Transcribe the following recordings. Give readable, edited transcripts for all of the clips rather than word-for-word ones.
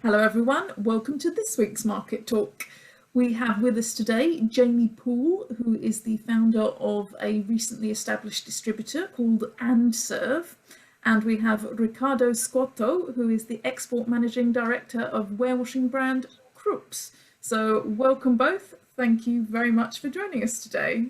Hello everyone, welcome to this week's Market Talk. We have with us today Jamie Poole, who is the founder of a recently established distributor called And Serve, and we have Riccardo Scuotto, who is the export managing director of warewashing brand Krupps. So welcome both. Thank you very much for joining us today.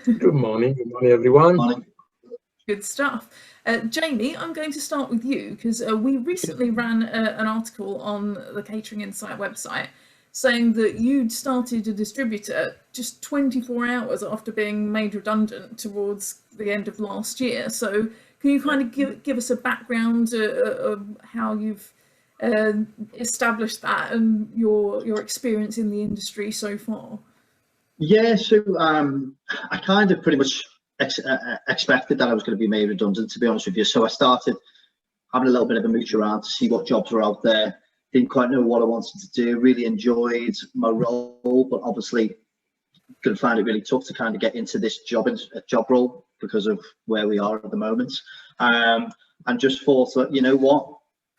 Good morning everyone. Morning. Good stuff. Jamie, I'm going to start with you because we recently ran an article on the Catering Insight website saying that you'd started a distributor just 24 hours after being made redundant towards the end of last year. So can you kind of give us a background of how you've established that and your experience in the industry so far? Yeah, so I kind of pretty much expected that I was going to be made redundant, to be honest with you. So I started having a little bit of a mooch around to see what jobs were out there. Didn't quite know what I wanted to do. Really enjoyed my role, but obviously going to find it really tough to kind of get into this job role because of where we are at the moment. And just thought that, you know what,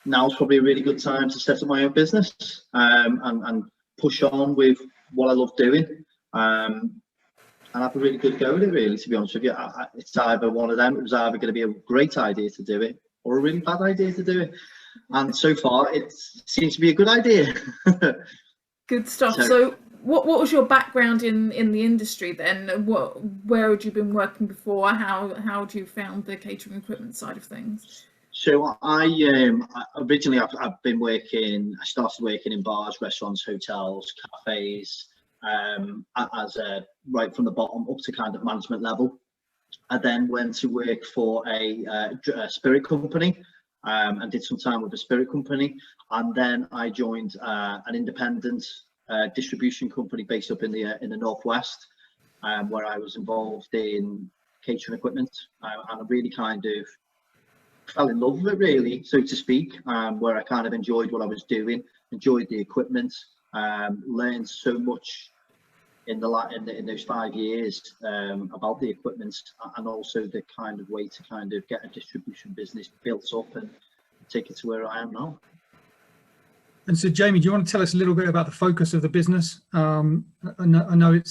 now's probably a really good time to set up my own business and push on with what I love doing. And have a really good go at it, really, to be honest with you. It's either one of them. It was either going to be a great idea to do it or a really bad idea to do it. And so far, it seems to be a good idea. Good stuff. So what was your background in the industry then? Where had you been working before? How had you found the catering equipment side of things? So I originally I've been working. I started working in bars, restaurants, hotels, cafes. As right from the bottom up to kind of management level. I then went to work for a spirit company and did some time with a spirit company, and then I joined an independent distribution company based up in the northwest, where I was involved in catering equipment, and I really kind of fell in love with it, really, so to speak, where I kind of enjoyed what I was doing, enjoyed the equipment, learned so much in those 5 years about the equipment, and also the kind of way to kind of get a distribution business built up and take it to where I am now. And so, Jamie, do you want to tell us a little bit about the focus of the business? I know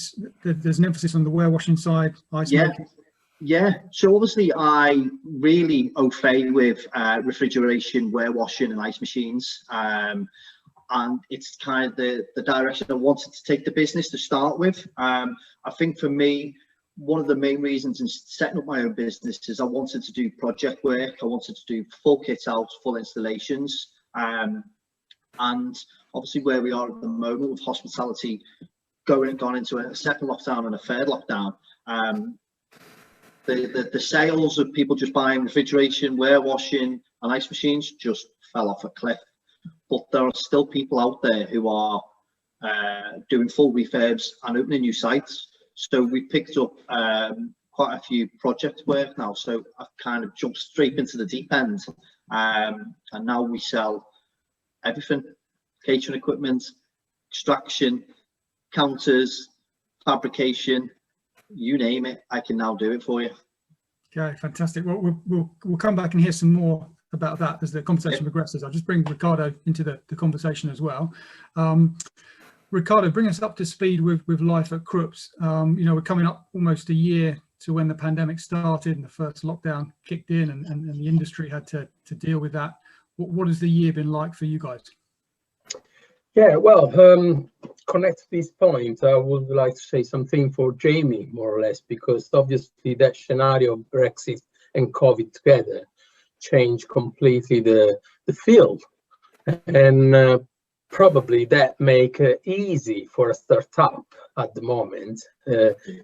there's an emphasis on the warewashing side, ice making. Yeah. So obviously, I really au fait with refrigeration, warewashing, and ice machines. And it's kind of the direction I wanted to take the business to start with. I think for me, one of the main reasons in setting up my own business is I wanted to do project work. I wanted to do full kit out, full installations. And obviously where we are at the moment with hospitality gone into a second lockdown and a third lockdown, the sales of people just buying refrigeration, warewashing and ice machines just fell off a cliff. But there are still people out there who are doing full refurbs and opening new sites. So we picked up quite a few project work now. So I've kind of jumped straight into the deep end. And now we sell everything: catering equipment, extraction, counters, fabrication, you name it, I can now do it for you. Okay, fantastic. Well, we'll come back and hear some more about that as the conversation progresses. I'll just bring Riccardo into the conversation as well. Riccardo, bring us up to speed with life at Krupps. You know, we're coming up almost a year to when the pandemic started and the first lockdown kicked in, and the industry had to deal with that. What has the year been like for you guys? Yeah, well, connect to this point, I would like to say something for Jamie, more or less, because obviously that scenario of Brexit and COVID together changed completely the field, and probably that make it easy for a startup at the moment.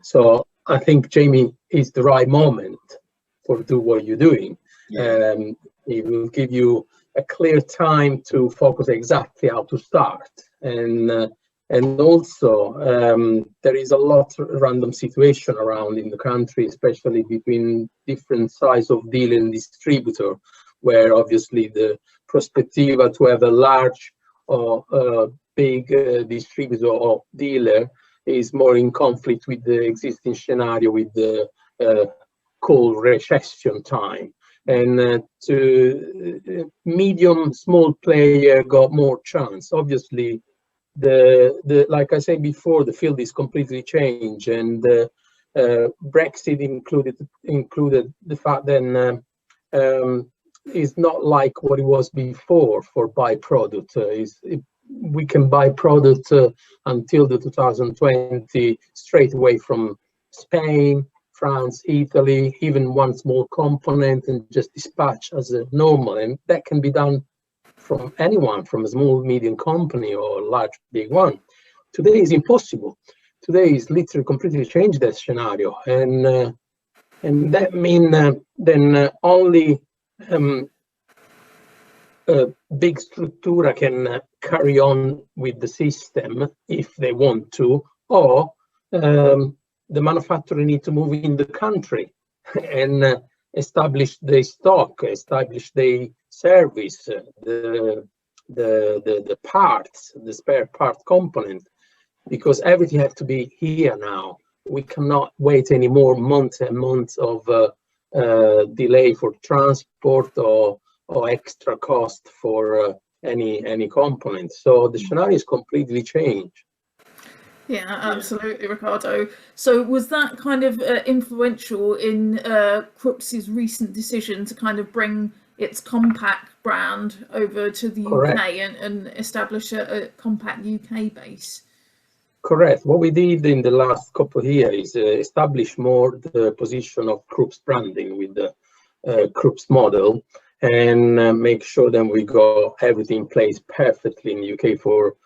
So I think Jamie is the right moment for do what you're doing. It will give you a clear time to focus exactly how to start, and also there is a lot of random situation around in the country, especially between different size of dealer and distributor, where obviously the perspective to have a large or big distributor or dealer is more in conflict with the existing scenario with the cold recession time. and to medium small player got more chance. Obviously, the like I said before, the field is completely changed, and Brexit included the fact that is not like what it was before for buy product. We can buy product until the 2020 straight away from Spain, France, Italy, even one small component, and just dispatch as a normal. And that can be done from anyone, from a small, medium company or a large, big one. Today is impossible. Today is literally completely changed that scenario. And that means then only big structura can carry on with the system if they want to, or the manufacturer need to move in the country and establish the stock, establish the service, the parts, the spare part component, because everything has to be here now. We cannot wait any more months and months of delay for transport or extra cost for any component. So the scenario is completely changed. Yeah, absolutely, Riccardo. So was that kind of influential in Krupps' recent decision to kind of bring its Compack brand over to the Correct. UK and establish a Compack UK base? Correct. What we did in the last couple of years is establish more the position of Krupps branding with the Krupps model, and make sure that we got everything in place perfectly in the UK for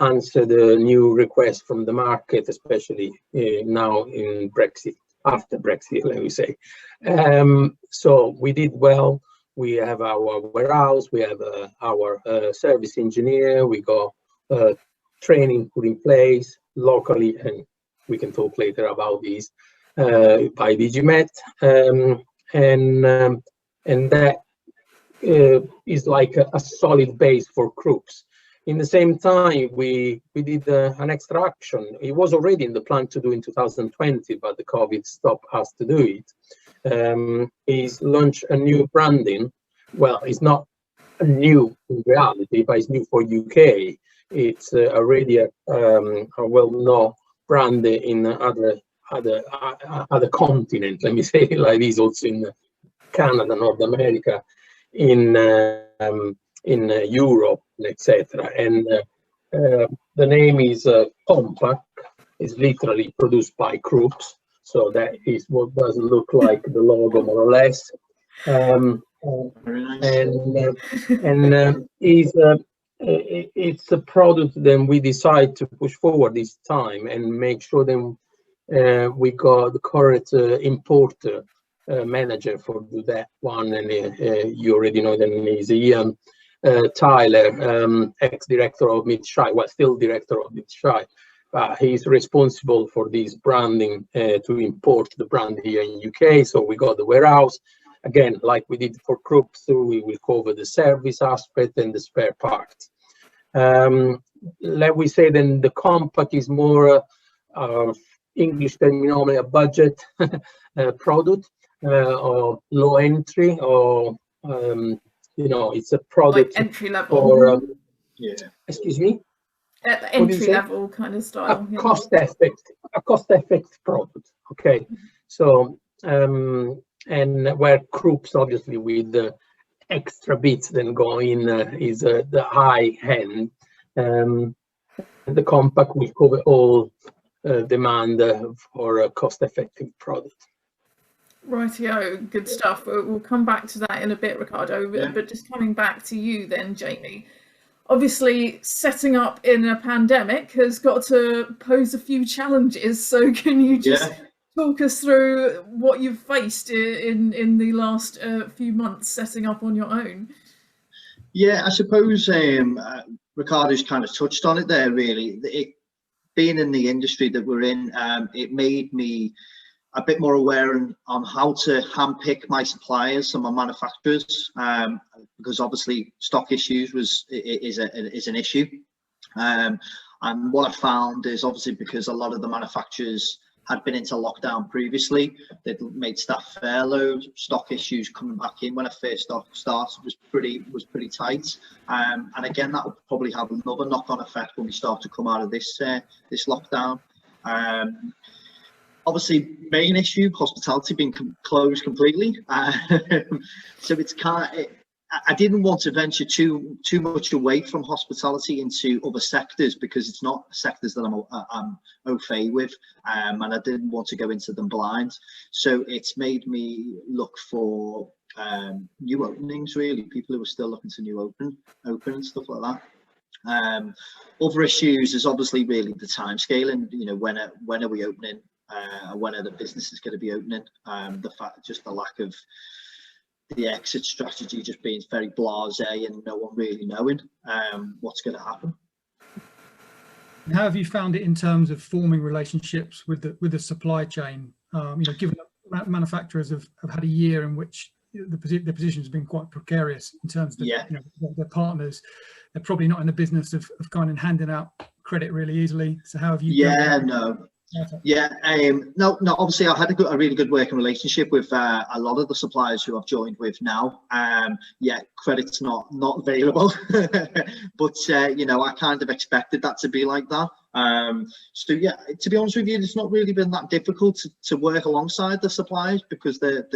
answer the new requests from the market, especially now in Brexit, after Brexit, let me say. So we did well. We have our warehouse, we have our service engineer, we got training put in place locally, and we can talk later about these by DigiMet, and that is like a solid base for Krupps. In the same time, we did an extra action. It was already in the plan to do in 2020, but the COVID stopped us to do it. Is launch a new branding. Well, it's not new in reality, but it's new for UK. It's already a well-known brand in other continents. Let me say it like this, also in Canada, North America, in Europe, etc. And the name is Compack. Is literally produced by Krupps, so that is what does look like the logo more or less. Very nice. And it's a product that we decide to push forward this time and make sure that we got the correct importer manager for that one, and you already know that he's Ian Tyler, ex-director of Mid-Shy, well, still director of Mid-Shy, but he's responsible for this branding to import the brand here in UK. So we got the warehouse. Again, like we did for Krupps, we will cover the service aspect and the spare parts. Let we say then the Compact is more English terminology, a budget product, or low entry, or you know, it's a product like entry level. For excuse me. Entry level kind of style. A cost-effective product. Okay, so and where Krupps obviously with the extra bits then go in is the high end. The Compact will cover all demand for a cost-effective product. Rightio, good stuff. We'll come back to that in a bit, Riccardo. But just coming back to you then, Jamie. Obviously, setting up in a pandemic has got to pose a few challenges. So can you just talk us through what you've faced in the last few months setting up on your own? Yeah, I suppose Riccardo's kind of touched on it there, really. Being in the industry that we're in, it made me a bit more aware on how to handpick my suppliers and my manufacturers, because obviously stock issues is an issue. And what I found is obviously because a lot of the manufacturers had been into lockdown previously. They'd made staff furloughed, stock issues coming back in when I first started was pretty tight. And again, that will probably have another knock-on effect when we start to come out of this lockdown. Obviously, main issue, hospitality being closed completely. So it's I didn't want to venture too much away from hospitality into other sectors, because it's not sectors that I'm au fait with, and I didn't want to go into them blind. So it's made me look for new openings, really, people who are still looking to open and stuff like that. Other issues is obviously really the time scale, and when are we opening, when are the businesses going to be opening, just the lack of the exit strategy just being very blasé and no one really knowing what's going to happen. And how have you found it in terms of forming relationships with the supply chain? Given that manufacturers have had a year in which the position has been quite precarious in terms of their partners. They're probably not in the business of kind of handing out credit really easily. So how have you? No, obviously I've had a really good working relationship with a lot of the suppliers who I've joined with now. Credit's not available, but I kind of expected that to be like that. So yeah, to be honest with you, it's not really been that difficult to work alongside the suppliers, because they're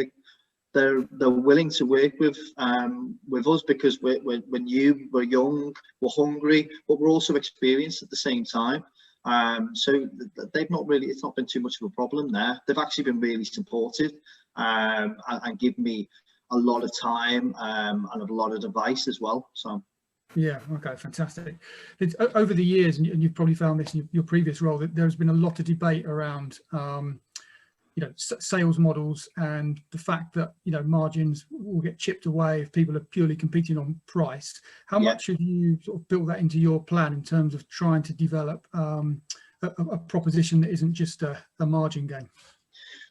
willing to work with us, because we're new, we're young, we're hungry, but we're also experienced at the same time. So it's not been too much of a problem there. They've actually been really supportive and give me a lot of time and a lot of advice as well. So yeah, okay, fantastic. It's over the years, and you've probably found this in your previous role, that there's been a lot of debate around sales models and the fact that margins will get chipped away if people are purely competing on price. How much have you sort of built that into your plan in terms of trying to develop a proposition that isn't just a margin game?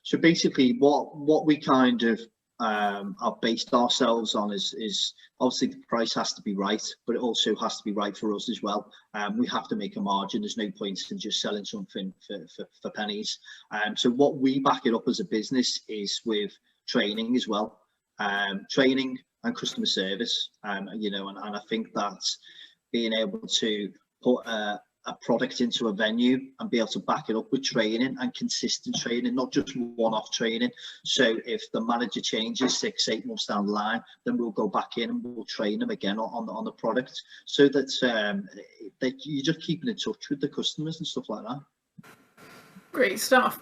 So basically what we kind of have based ourselves on is obviously the price has to be right, but it also has to be right for us as well. We have to make a margin. There's no point in just selling something for pennies. So what we back it up as a business is with training as well, training and customer service. And I think that's being able to put a product into a venue and be able to back it up with training and consistent training, not just one-off training. So if the manager changes 6-8 months down the line, then we'll go back in and we'll train them again on the product, so that you're just keeping in touch with the customers and stuff like that. Great stuff.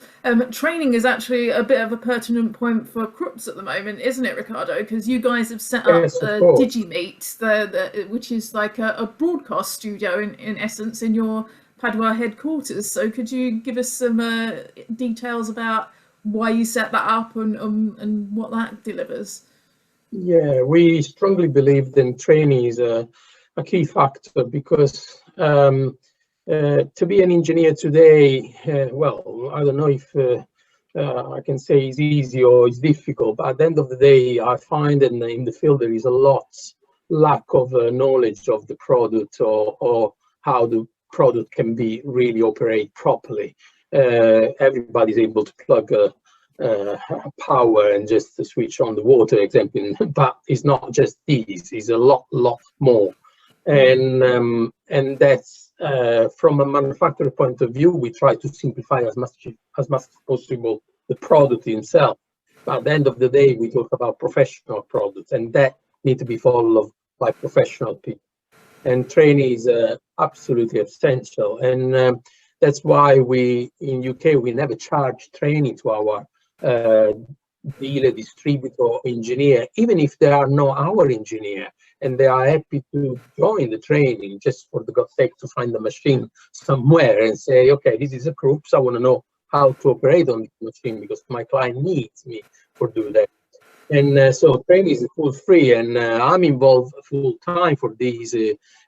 Training is actually a bit of a pertinent point for Krupps at the moment, isn't it, Riccardo? Because you guys have set up DigiMeet, which is like a broadcast studio in essence in your Padua headquarters. So could you give us some details about why you set that up and what that delivers? Yeah, we strongly believe that training is a key factor, because to be an engineer today, well, I don't know if I can say it's easy or it's difficult, but at the end of the day, I find that in the field there is a lack of knowledge of the product or how the product can be really operate properly. Everybody's able to plug power and just switch on the water, example, but it's not just this, it's a lot more. And that's from a manufacturer point of view, we try to simplify as much as possible the product itself. But at the end of the day, we talk about professional products, and that need to be followed by professional people. And training is absolutely essential, and that's why we in UK we never charge training to our dealer, distributor, engineer, even if they are not our engineer, and they are happy to join the training just for the God's sake to find the machine somewhere and say, okay, this is a Krupps, I want to know how to operate on this machine because my client needs me for do that. And so training is full free, and I'm involved full time for these,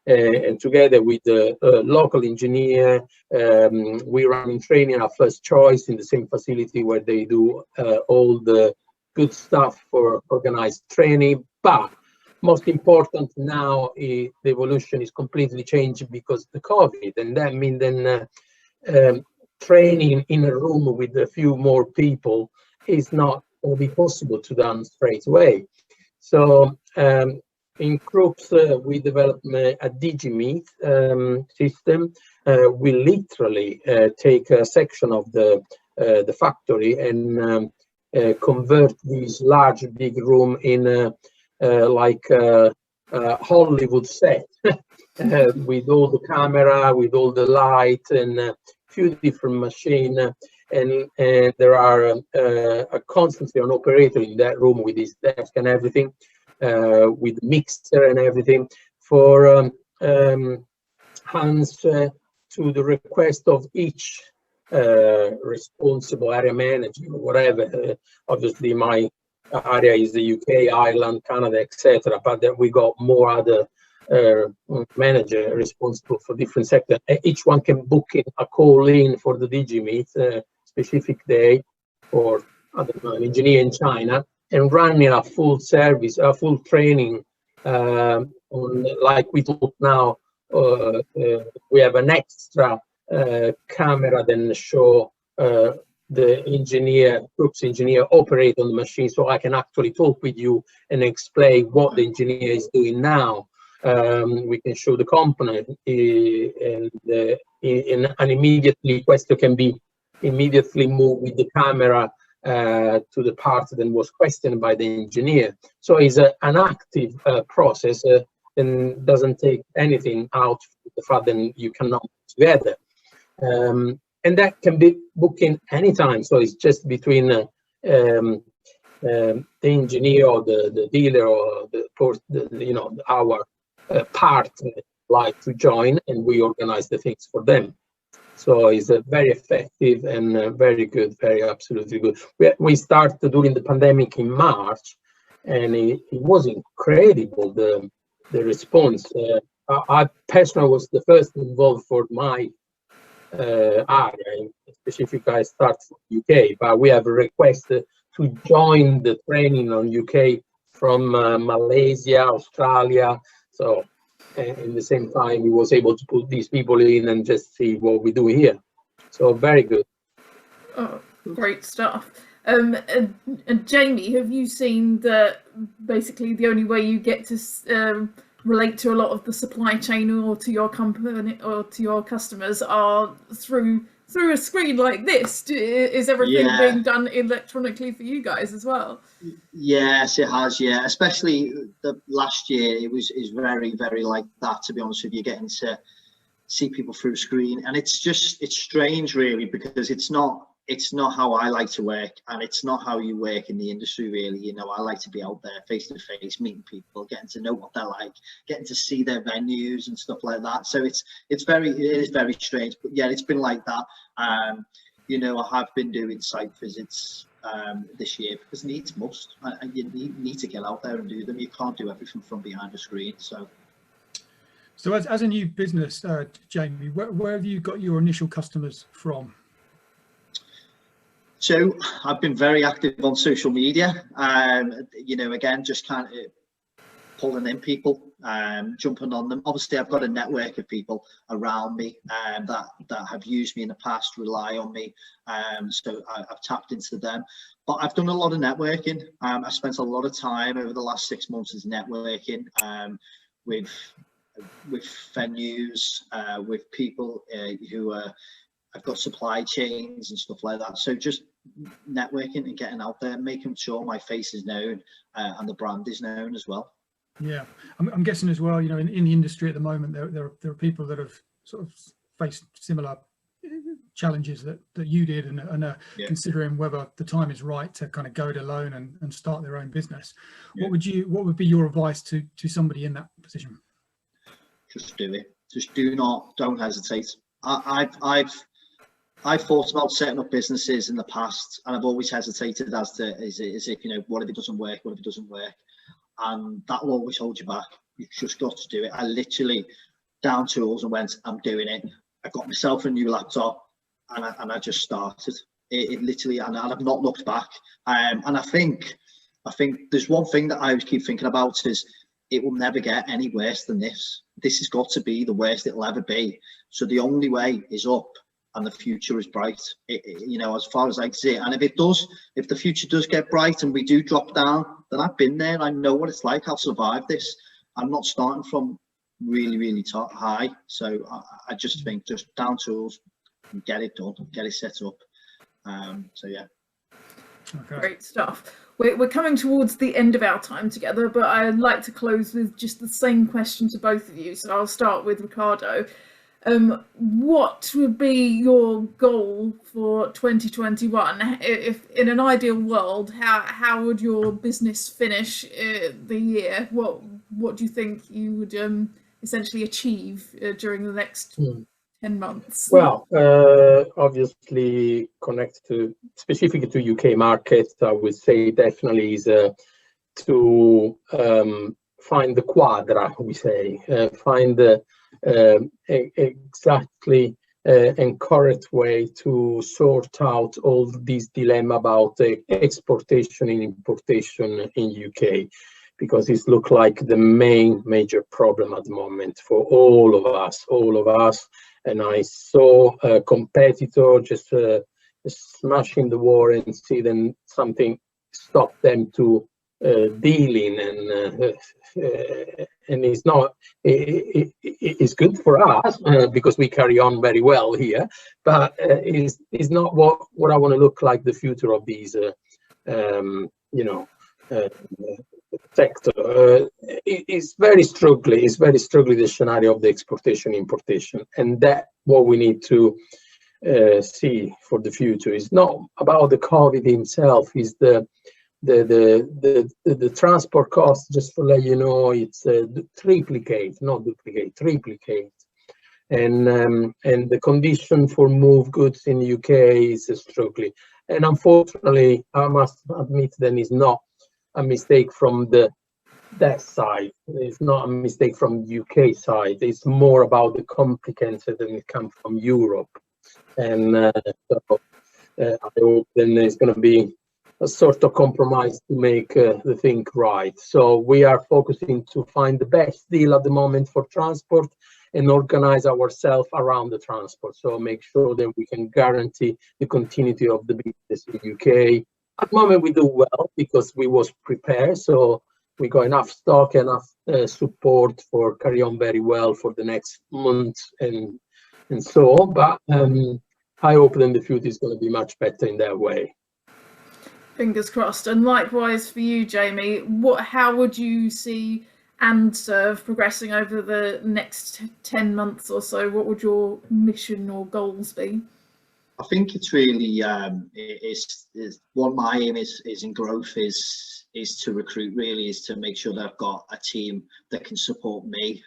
and together with the local engineer, we run in training our first choice in the same facility where they do all the good stuff for organized training. But most important now, the evolution is completely changed because of the COVID, and that means then training in a room with a few more people is not going to be possible to done straight away. So in Krupps, we developed a DigiMeet system. We literally take a section of the factory and convert this large big room in like a Hollywood set with all the camera, with all the light, and a few different machines. And there are constantly an operator in that room with his desk and everything, with mixer and everything, for hands to the request of each responsible area manager or whatever. Obviously, my area is the UK, Ireland, Canada, etc. But then we got more other manager responsible for different sectors. Each one can book in a call in for the DigiMeet specific day, or I don't know, an engineer in China, and running a full service, a full training on, like we talk now. We have an extra camera then show the engineer, Krupps engineer, operate on the machine, so I can actually talk with you and explain what the engineer is doing now. We can show the component, and immediately question can be immediately moved with the camera to the part that was questioned by the engineer. So it's an active process and doesn't take anything out of the fact that you cannot put together. And that can be booking anytime. So it's just between the engineer or the dealer or our part like to join, and we organize the things for them. So it's very effective and very good, very absolutely good. We started during the pandemic in March, and it was incredible, the response. I personally was the first involved for my area, specifically I start from UK, but we have a request to join the training on UK from Malaysia, Australia. So in the same time, we was able to put these people in and just see what we do here. So very good. Oh, great stuff. And Jamie, have you seen that basically the only way you get to relate to a lot of the supply chain or to your company or to your customers are through a screen like this? Is everything being done electronically for you guys as well? Yes, it has. Yeah, especially the last year, is very, very like that. To be honest with you, getting to see people through a screen, and it's strange, really, because it's not how I like to work, and it's not how you work in the industry, really. You know, I like to be out there face to face, meeting people, getting to know what they're like, getting to see their venues and stuff like that. So it is very strange, but yeah, it's been like that. You know, I have been doing site visits this year because needs must. You need to get out there and do them. You can't do everything from behind a screen. So as a new business, Jamie, where have you got your initial customers from? So I've been very active on social media. You know, again, just kind of pulling in people, jumping on them. Obviously, I've got a network of people around me that have used me in the past, rely on me. So I've tapped into them. But I've done a lot of networking. I spent a lot of time over the last 6 months as networking with venues, with people who I've got supply chains and stuff like that. So just networking and getting out there, making sure my face is known and the brand is known as well. Yeah, I'm guessing as well, you know, in the industry at the moment, there are people that have sort of faced similar challenges that you did and are considering whether the time is right to kind of go it alone and start their own business. Yeah. What would be your advice to somebody in that position? Just do it. Just don't hesitate. I've thought about setting up businesses in the past, and I've always hesitated as if, you know, what if it doesn't work? What if it doesn't work? And that will always hold you back. You've just got to do it. I literally down tools and went, I'm doing it. I got myself a new laptop and I just started. It literally, and I've not looked back. And I think there's one thing that I always keep thinking about is it will never get any worse than this. This has got to be the worst it'll ever be. So the only way is up. and the future is bright. You know, as far as I see it, and if the future does get bright and we do drop down, then I've been there. I know what it's like. I'll survive this. I'm not starting from really top high. So I just think just down tools and get it done, get it set up. So yeah. Okay. Great stuff. We're coming towards the end of our time together, but I'd like to close with just the same question to both of you. So I'll start with Riccardo. What would be your goal for 2021? If in an ideal world, how would your business finish the year? What do you think you would essentially achieve during the next 10 months? Well, obviously connected specifically to UK market, I would say definitely is to find the quadra, we say, find the exactly and correct way to sort out all these dilemma about exportation and importation in UK, because it's look like the major problem at the moment for all of us. And I saw a competitor just smashing the war and see then something stop them to dealing, and it's not. It's good for us because we carry on very well here, but it's not what I want to look like the future of these, sector. It's very struggling. It's very struggling, the scenario of the exportation importation, and that what we need to see for the future is not about the COVID himself. Is the transport cost, just to let you know, it's triplicate, not duplicate, triplicate, and the condition for move goods in the UK is struggling, and unfortunately I must admit then it's not a mistake from that side. It's not a mistake from UK side. It's more about the complications that come from Europe, and so I hope then there's going to be a sort of compromise to make the thing right. So we are focusing to find the best deal at the moment for transport and organize ourselves around the transport. So make sure that we can guarantee the continuity of the business in UK. At the moment we do well because we was prepared. So we got enough stock, enough support for carry on very well for the next month and so on. But I hope then the future is going to be much better in that way. Fingers crossed. And likewise for you, Jamie, how would you see and serve progressing over the next 10 months or so? What would your mission or goals be? I think it's really is what my aim is in growth is to recruit, really, is to make sure that I've got a team that can support me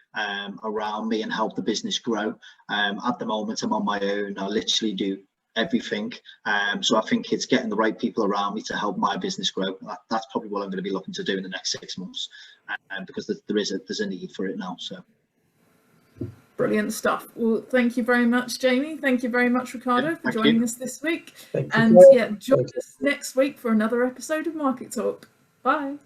around me and help the business grow. At the moment I'm on my own. I literally do everything, so I think it's getting the right people around me to help my business grow. That's probably what I'm going to be looking to do in the next 6 months, because there's a need for it now. So brilliant stuff. Well, thank you very much, Jamie. Thank you very much, Riccardo, for joining us this week. And yeah, join us next week for another episode of Market Talk. Bye.